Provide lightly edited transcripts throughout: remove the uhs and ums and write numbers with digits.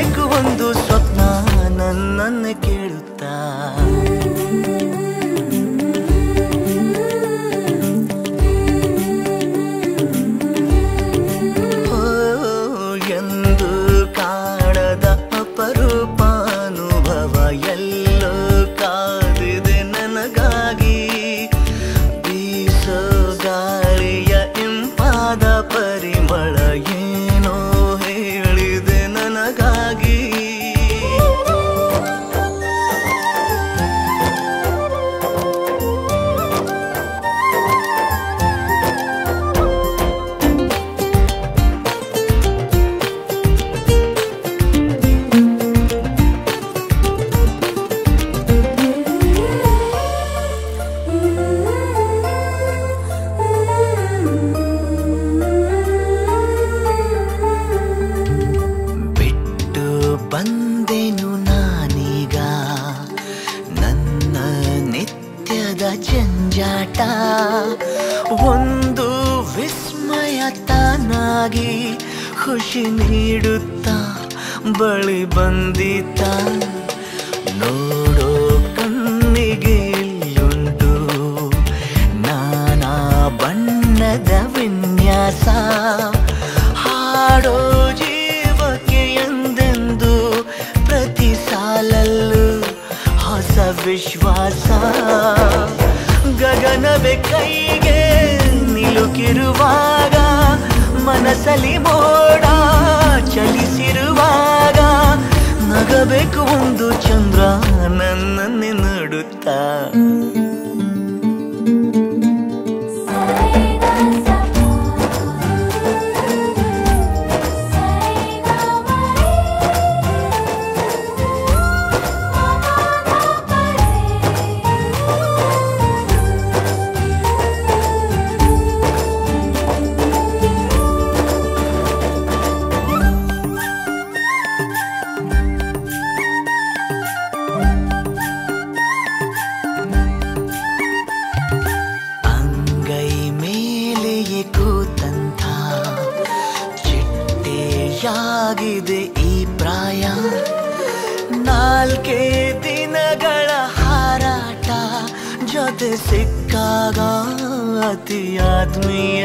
ನಗಬೇಕು ಒಂದು ಸ್ವಪ್ನ ನನ್ನನ್ನು ಕೇಳುತ್ತಾ. ಎಂದು ಕಾಣದ ಅಪರೂಪಾನುಭವ ಎಲ್ಲೋ ಕಾದಿದೆ ನನಗಾಗಿ. ಬೀಸೋ ಗಾಳಿಯ ಇಂಪಾದ ಪರಿಮಳ ಏನೋ ಹೇಳಿದೆ ನನಗಾಗಿ. ಬಂದೆನು ನಾನೀಗ ನನ್ನ ನಿತ್ಯದ ಜಂಜಾಟ. ಒಂದು ವಿಸ್ಮಯ ತಾನಾಗಿ ಖುಷಿ ನೀಡುತ್ತಾ ಬಳಿ ಬಂದಿತ. ನೋಡೋ ಕಣ್ಣಿಗೆ ಇಲ್ಲುಂಟು ನಾನಾ ಬಣ್ಣದ ವಿನ್ಯಾಸ. ಹಾಡೋ ಜೀವಕ್ಕೆ ಎಂದೆಂದು ಪ್ರತಿ ಸಾಲಲ್ಲೂ ಹೊಸ ವಿಶ್ವಾಸ. ಗಗನವೇ ಕೈಗೆ ನಿಲುಕಿರುವಾಗ ಮನಸ್ಸಲ್ಲಿ ಮೋಡ ಚಲಿಸಿರುವಾಗ ನಗಬೇಕು ಒಂದು ಚಂದ್ರ ನನ್ನನ್ನೇ ನೋಡುತ್ತಾ. ಕೂತಂಥ ಚಿಟ್ಟೆಯಾಗಿದೆ ಈ ಪ್ರಾಯ. 4 ದಿನಗಳ ಹಾರಾಟ ಜೊತೆ ಸಿಕ್ಕಾಗ ಅತಿ ಆತ್ಮೀಯ.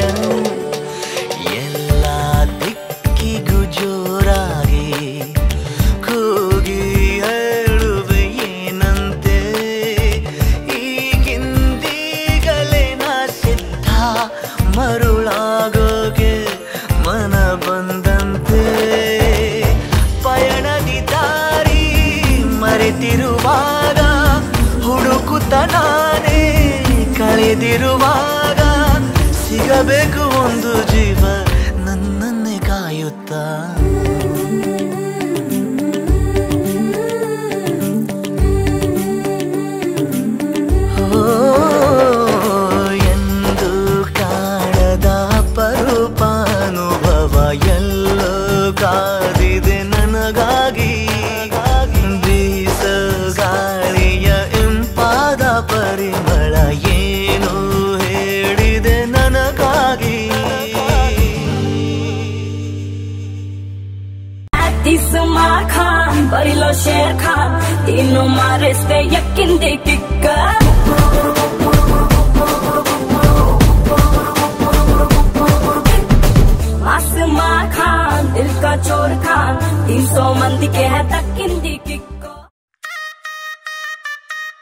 ಎಲ್ಲ ದಿಕ್ಕಿಗೂ ಜೋರಾಗಿ ಕೂಗಿ ಹೇಳುವೆ ಏನಂತೆ. ಈಗಿಂದೀಗಲೇ ನಾ ಸಿದ್ಧ ಮರುಳಾಗೋಗೆ ಮನ ಬಂದಂತೆ. ಪಯಣದಿ ದಾರಿ ಮರೆತಿರುವಾಗ ಹುಡುಕುತ್ತ ನಾನೇ ಕಳೆದಿರುವಾಗ ಸಿಗಬೇಕು ಒಂದು ಜೀವ ನನ್ನನ್ನೇ ಕಾಯುತ್ತಾ. ಎಲ್ಲೋ ಕಾದಿದೆ ನನಗಾಗಿ. ಬೀಸ ಗಾಳಿಯ ಇಂಪಾದ ಪರಿಮಳ ಏನೋ ಹೇಳಿದೆ ನನಗಾಗಿ. Tisma Khan, Barilo Sher Khan, Tino Mareste Yakinde Kikka. Asma Khan, Dil ka Chor Khan, 300 मंदी के है तक किंदी की